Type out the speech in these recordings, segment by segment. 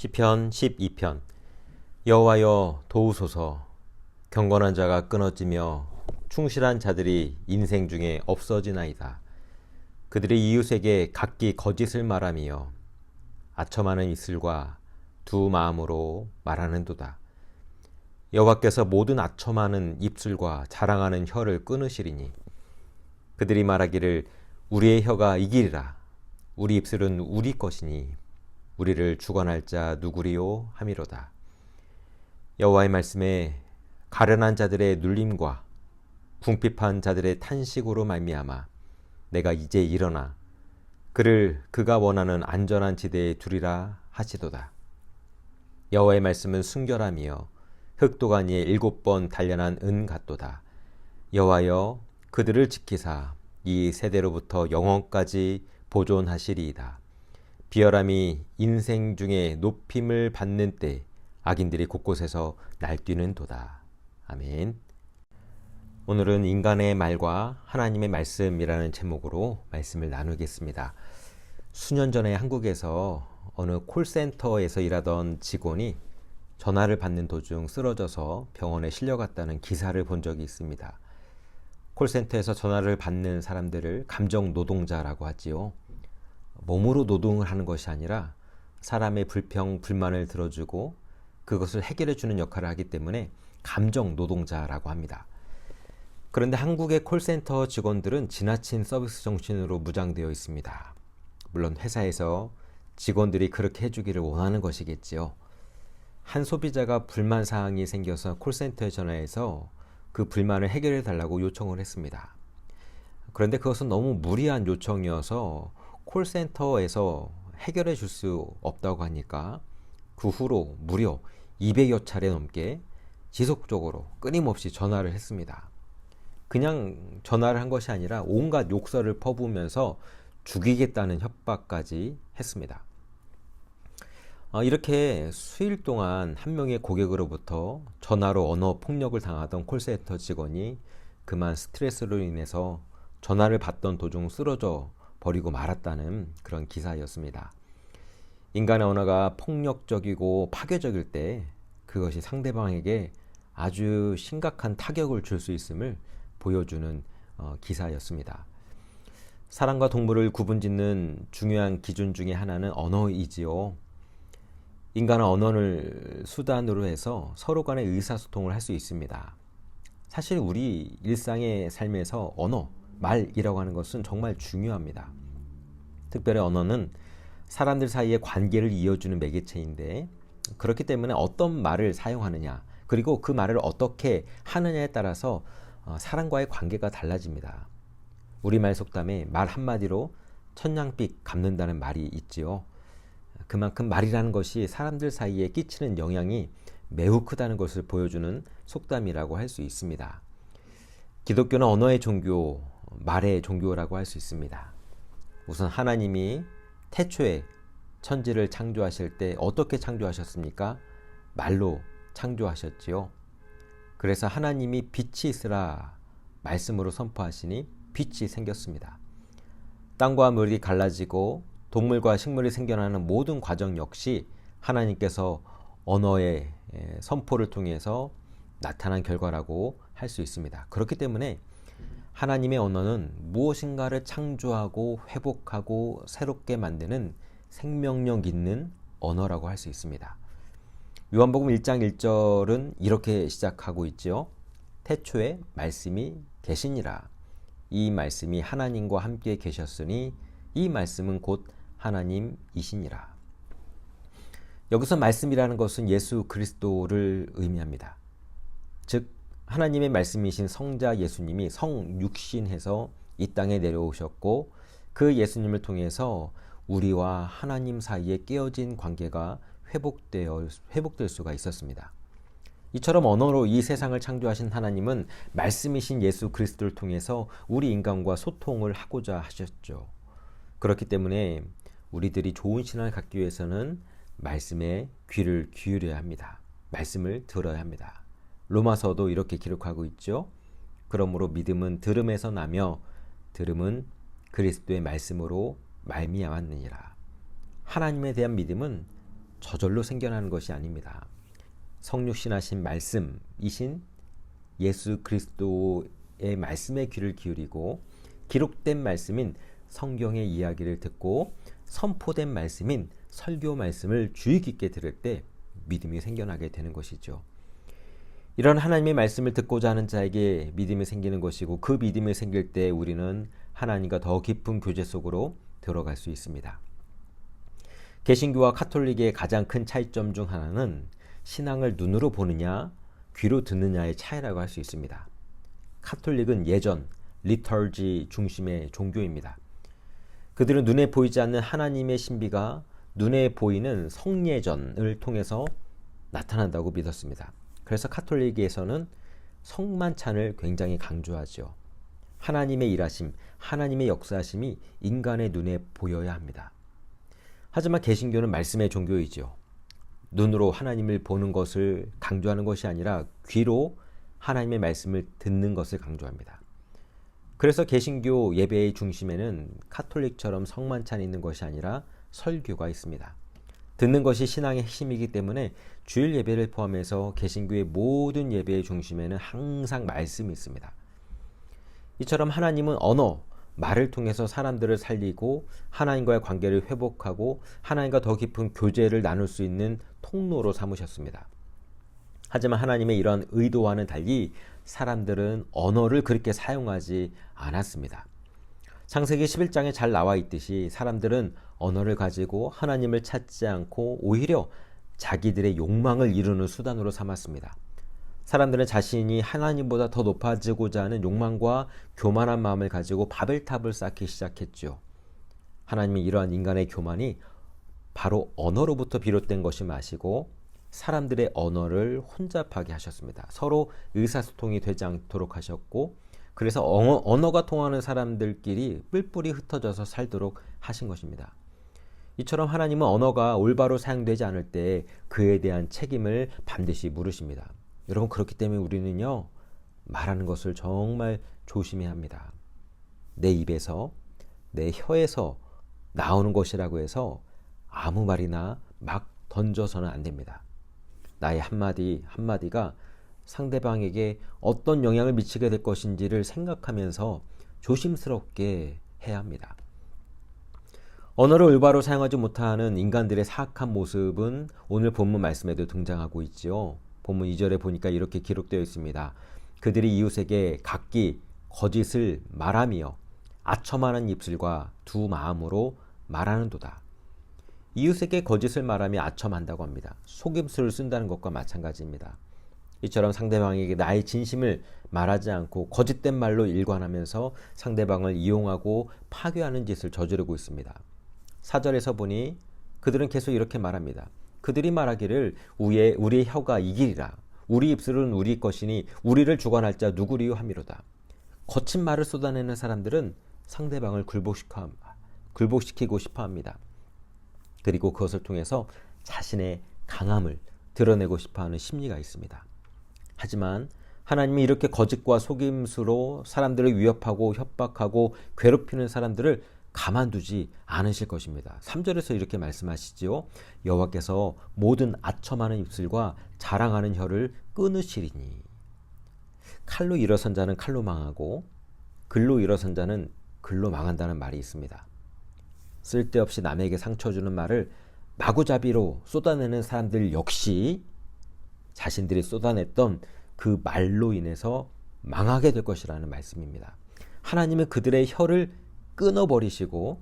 시편 12편. 여호와여 도우소서. 경건한 자가 끊어지며 충실한 자들이 인생 중에 없어지나이다. 그들이 이웃에게 각기 거짓을 말하며 아첨하는 입술과 두 마음으로 말하는도다. 여호와께서 모든 아첨하는 입술과 자랑하는 혀를 끊으시리니 그들이 말하기를 우리의 혀가 이기리라. 우리 입술은 우리 것이니 우리를 주관할 자 누구리요 함이로다. 여호와의 말씀에 가련한 자들의 눌림과 궁핍한 자들의 탄식으로 말미암아 내가 이제 일어나 그를 그가 원하는 안전한 지대에 두리라 하시도다. 여호와의 말씀은 순결하며 흑도가니에 7번 단련한 은 같도다. 여호와여 그들을 지키사 이 세대로부터 영원까지 보존하시리이다. 비열함이 인생 중에 높임을 받는 때 악인들이 곳곳에서 날뛰는도다. 아멘. 오늘은 인간의 말과 하나님의 말씀이라는 제목으로 말씀을 나누겠습니다. 수년 전에 한국에서 어느 콜센터에서 일하던 직원이 전화를 받는 도중 쓰러져서 병원에 실려갔다는 기사를 본 적이 있습니다. 콜센터에서 전화를 받는 사람들을 감정 노동자라고 하지요. 몸으로 노동을 하는 것이 아니라 사람의 불평, 불만을 들어주고 그것을 해결해주는 역할을 하기 때문에 감정 노동자라고 합니다. 그런데 한국의 콜센터 직원들은 지나친 서비스 정신으로 무장되어 있습니다. 물론 회사에서 직원들이 그렇게 해주기를 원하는 것이겠지요. 한 소비자가 불만 사항이 생겨서 콜센터에 전화해서 그 불만을 해결해 달라고 요청을 했습니다. 그런데 그것은 너무 무리한 요청이어서 콜센터에서 해결해 줄 수 없다고 하니까 그 후로 무려 200여 차례 넘게 지속적으로 끊임없이 전화를 했습니다. 그냥 전화를 한 것이 아니라 온갖 욕설을 퍼부으면서 죽이겠다는 협박까지 했습니다. 이렇게 수일 동안 한 명의 고객으로부터 전화로 언어 폭력을 당하던 콜센터 직원이 그만 스트레스로 인해서 전화를 받던 도중 쓰러져 버리고 말았다는 그런 기사였습니다. 인간의 언어가 폭력적이고 파괴적일 때 그것이 상대방에게 아주 심각한 타격을 줄 수 있음을 보여주는 기사였습니다. 사람과 동물을 구분짓는 중요한 기준 중에 하나는 언어이지요. 인간은 언어를 수단으로 해서 서로 간의 의사소통을 할 수 있습니다. 사실 우리 일상의 삶에서 언어, 말이라고 하는 것은 정말 중요합니다. 특별히 언어는 사람들 사이의 관계를 이어주는 매개체인데 그렇기 때문에 어떤 말을 사용하느냐 그리고 그 말을 어떻게 하느냐에 따라서 사람과의 관계가 달라집니다. 우리말 속담에 말 한마디로 천냥빚 갚는다는 말이 있지요. 그만큼 말이라는 것이 사람들 사이에 끼치는 영향이 매우 크다는 것을 보여주는 속담이라고 할 수 있습니다. 기독교는 언어의 종교, 말의 종교라고 할 수 있습니다. 우선 하나님이 태초에 천지를 창조하실 때 어떻게 창조하셨습니까? 말로 창조하셨지요. 그래서 하나님이 빛이 있으라 말씀으로 선포하시니 빛이 생겼습니다. 땅과 물이 갈라지고 동물과 식물이 생겨나는 모든 과정 역시 하나님께서 언어의 선포를 통해서 나타난 결과라고 할 수 있습니다. 그렇기 때문에 하나님의 언어는 무엇인가를 창조하고 회복하고 새롭게 만드는 생명력 있는 언어라고 할 수 있습니다. 요한복음 1장 1절은 이렇게 시작하고 있죠. 태초에 말씀이 계시니라. 이 말씀이 하나님과 함께 계셨으니 이 말씀은 곧 하나님이시니라. 여기서 말씀이라는 것은 예수 그리스도를 의미합니다. 즉 하나님의 말씀이신 성자 예수님이 성육신해서 이 땅에 내려오셨고 그 예수님을 통해서 우리와 하나님 사이에 깨어진 관계가 회복될 수가 있었습니다. 이처럼 언어로 이 세상을 창조하신 하나님은 말씀이신 예수 그리스도를 통해서 우리 인간과 소통을 하고자 하셨죠. 그렇기 때문에 우리들이 좋은 신앙을 갖기 위해서는 말씀에 귀를 기울여야 합니다. 말씀을 들어야 합니다. 로마서도 이렇게 기록하고 있죠. 그러므로 믿음은 들음에서 나며 들음은 그리스도의 말씀으로 말미암았느니라. 하나님에 대한 믿음은 저절로 생겨나는 것이 아닙니다. 성육신하신 말씀이신 예수 그리스도의 말씀에 귀를 기울이고 기록된 말씀인 성경의 이야기를 듣고 선포된 말씀인 설교 말씀을 주의 깊게 들을 때 믿음이 생겨나게 되는 것이죠. 이런 하나님의 말씀을 듣고자 하는 자에게 믿음이 생기는 것이고 그 믿음이 생길 때 우리는 하나님과 더 깊은 교제 속으로 들어갈 수 있습니다. 개신교와 카톨릭의 가장 큰 차이점 중 하나는 신앙을 눈으로 보느냐 귀로 듣느냐의 차이라고 할 수 있습니다. 카톨릭은 예전 리터지 중심의 종교입니다. 그들은 눈에 보이지 않는 하나님의 신비가 눈에 보이는 성례전을 통해서 나타난다고 믿었습니다. 그래서 카톨릭에서는 성만찬을 굉장히 강조하죠. 하나님의 일하심, 하나님의 역사하심이 인간의 눈에 보여야 합니다. 하지만 개신교는 말씀의 종교이죠. 눈으로 하나님을 보는 것을 강조하는 것이 아니라 귀로 하나님의 말씀을 듣는 것을 강조합니다. 그래서 개신교 예배의 중심에는 카톨릭처럼 성만찬이 있는 것이 아니라 설교가 있습니다. 듣는 것이 신앙의 핵심이기 때문에 주일 예배를 포함해서 개신교의 모든 예배의 중심에는 항상 말씀이 있습니다. 이처럼 하나님은 언어, 말을 통해서 사람들을 살리고 하나님과의 관계를 회복하고 하나님과 더 깊은 교제를 나눌 수 있는 통로로 삼으셨습니다. 하지만 하나님의 이러한 의도와는 달리 사람들은 언어를 그렇게 사용하지 않았습니다. 창세기 11장에 잘 나와 있듯이 사람들은 언어를 가지고 하나님을 찾지 않고 오히려 자기들의 욕망을 이루는 수단으로 삼았습니다. 사람들은 자신이 하나님보다 더 높아지고자 하는 욕망과 교만한 마음을 가지고 바벨탑을 쌓기 시작했죠. 하나님이 이러한 인간의 교만이 바로 언어로부터 비롯된 것이 마시고 사람들의 언어를 혼잡하게 하셨습니다. 서로 의사소통이 되지 않도록 하셨고 그래서 언어가 통하는 사람들끼리 뿔뿔이 흩어져서 살도록 하신 것입니다. 이처럼 하나님은 언어가 올바로 사용되지 않을 때 그에 대한 책임을 반드시 물으십니다. 여러분 그렇기 때문에 우리는요 말하는 것을 정말 조심해야 합니다. 내 입에서 내 혀에서 나오는 것이라고 해서 아무 말이나 막 던져서는 안 됩니다. 나의 한마디 한마디가 상대방에게 어떤 영향을 미치게 될 것인지를 생각하면서 조심스럽게 해야 합니다. 언어를 올바로 사용하지 못하는 인간들의 사악한 모습은 오늘 본문 말씀에도 등장하고 있지요. 본문 2절에 보니까 이렇게 기록되어 있습니다. 그들이 이웃에게 각기 거짓을 말하며 아첨하는 입술과 두 마음으로 말하는도다. 이웃에게 거짓을 말하며 아첨한다고 합니다. 속임수를 쓴다는 것과 마찬가지입니다. 이처럼 상대방에게 나의 진심을 말하지 않고 거짓된 말로 일관하면서 상대방을 이용하고 파괴하는 짓을 저지르고 있습니다. 4절에서 보니 그들은 계속 이렇게 말합니다. 그들이 말하기를 우리의 혀가 이기리라. 우리 입술은 우리 것이니 우리를 주관할 자 누구리요 함이로다. 거친 말을 쏟아내는 사람들은 상대방을 굴복시키고 싶어 합니다. 그리고 그것을 통해서 자신의 강함을 드러내고 싶어하는 심리가 있습니다. 하지만 하나님이 이렇게 거짓과 속임수로 사람들을 위협하고 협박하고 괴롭히는 사람들을 가만두지 않으실 것입니다. 3절에서 이렇게 말씀하시지요. 여호와께서 모든 아첨하는 입술과 자랑하는 혀를 끊으시리니. 칼로 일어선 자는 칼로 망하고 글로 일어선 자는 글로 망한다는 말이 있습니다. 쓸데없이 남에게 상처 주는 말을 마구잡이로 쏟아내는 사람들 역시 자신들이 쏟아냈던 그 말로 인해서 망하게 될 것이라는 말씀입니다. 하나님은 그들의 혀를 끊어버리시고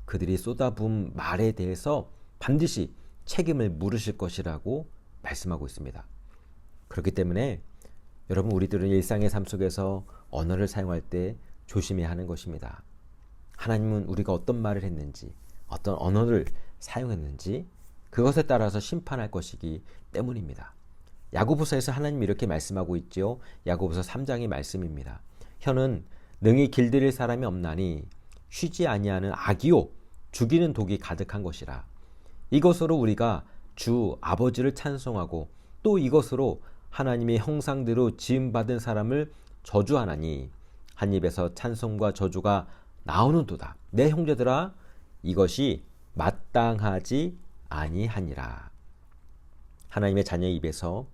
그들이 쏟아부은 말에 대해서 반드시 책임을 물으실 것이라고 말씀하고 있습니다. 그렇기 때문에 여러분 우리들은 일상의 삶 속에서 언어를 사용할 때 조심해야 하는 것입니다. 하나님은 우리가 어떤 말을 했는지 어떤 언어를 사용했는지 그것에 따라서 심판할 것이기 때문입니다. 야고보서에서 하나님이 이렇게 말씀하고 있지요. 야고보서 3장의 말씀입니다. 혀는 능히 길들일 사람이 없나니 쉬지 아니하는 악이요 죽이는 독이 가득한 것이라. 이것으로 우리가 주 아버지를 찬송하고 또 이것으로 하나님의 형상대로 지음받은 사람을 저주하나니 한 입에서 찬송과 저주가 나오는도다. 내 형제들아 이것이 마땅하지 아니하니라. 하나님의 자녀의 입에서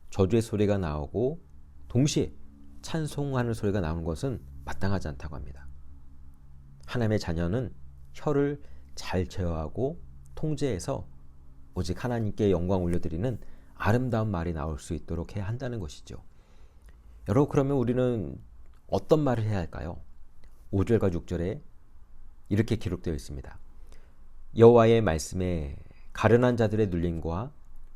저주의 소리가 나오고 동시에 찬송하는 소리가 나오는 것은 마땅하지 않다고 합니다. 하나님의 자녀는 혀를 잘 제어하고 통제해서 오직 하나님께 영광 올려드리는 아름다운 말이 나올 수 있도록 해야 한다는 것이죠. 여러분, 그러면 우리는 어떤 말을 해야 할까요? 5절과 6절에 이렇게 기록되어 있습니다. 여호와의 말씀에 가련한 자들의 눌림과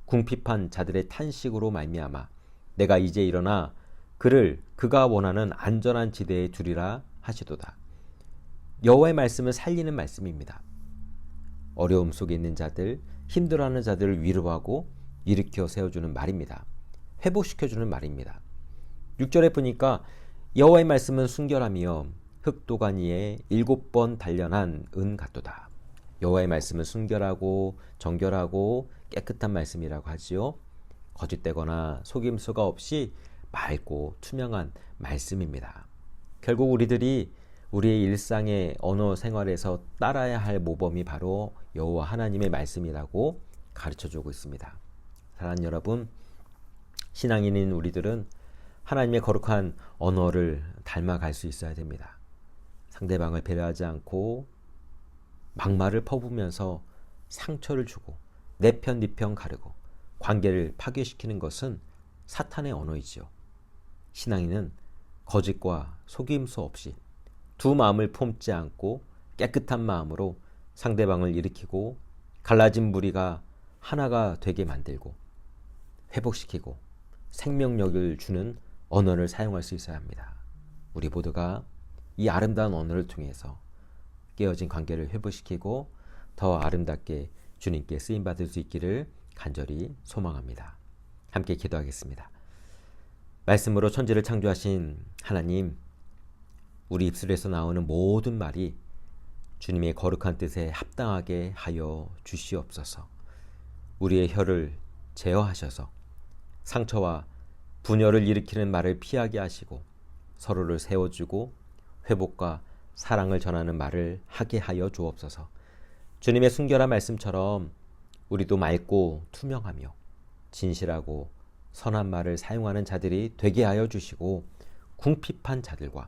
궁핍한 자들의 탄식으로 말미암아 내가 이제 일어나 그를 그가 원하는 안전한 지대에 두리라 하시도다. 여호와의 말씀은 살리는 말씀입니다. 어려움 속에 있는 자들, 힘들어하는 자들을 위로하고 일으켜 세워주는 말입니다. 회복시켜주는 말입니다. 6절에 보니까 여호와의 말씀은 순결하며 흑도간 위에 7번 단련한 은 같도다. 여호와의 말씀은 순결하고 정결하고 깨끗한 말씀이라고 하지요. 거짓되거나 속임수가 없이 맑고 투명한 말씀입니다. 결국 우리들이 우리의 일상의 언어 생활에서 따라야 할 모범이 바로 여호와 하나님의 말씀이라고 가르쳐주고 있습니다. 사랑하는 여러분, 신앙인인 우리들은 하나님의 거룩한 언어를 닮아갈 수 있어야 됩니다. 상대방을 배려하지 않고 막말을 퍼부으면서 상처를 주고 내 편 네 편 가르고 관계를 파괴시키는 것은 사탄의 언어이지요. 신앙인은 거짓과 속임수 없이 두 마음을 품지 않고 깨끗한 마음으로 상대방을 일으키고 갈라진 무리가 하나가 되게 만들고 회복시키고 생명력을 주는 언어를 사용할 수 있어야 합니다. 우리 모두가 이 아름다운 언어를 통해서 깨어진 관계를 회복시키고 더 아름답게 주님께 쓰임받을 수 있기를 간절히 소망합니다. 함께 기도하겠습니다. 말씀으로 천지를 창조하신 하나님, 우리 입술에서 나오는 모든 말이 주님의 거룩한 뜻에 합당하게 하여 주시옵소서. 우리의 혀를 제어하셔서 상처와 분열을 일으키는 말을 피하게 하시고 서로를 세워주고 회복과 사랑을 전하는 말을 하게 하여 주옵소서. 주님의 순결한 말씀처럼 우리도 맑고 투명하며 진실하고 선한 말을 사용하는 자들이 되게 하여 주시고 궁핍한 자들과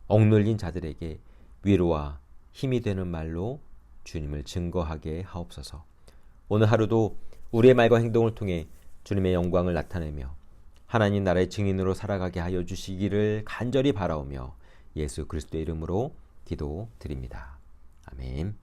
억눌린 자들에게 위로와 힘이 되는 말로 주님을 증거하게 하옵소서. 오늘 하루도 우리의 말과 행동을 통해 주님의 영광을 나타내며 하나님 나라의 증인으로 살아가게 하여 주시기를 간절히 바라오며 예수 그리스도의 이름으로 기도드립니다. 아멘.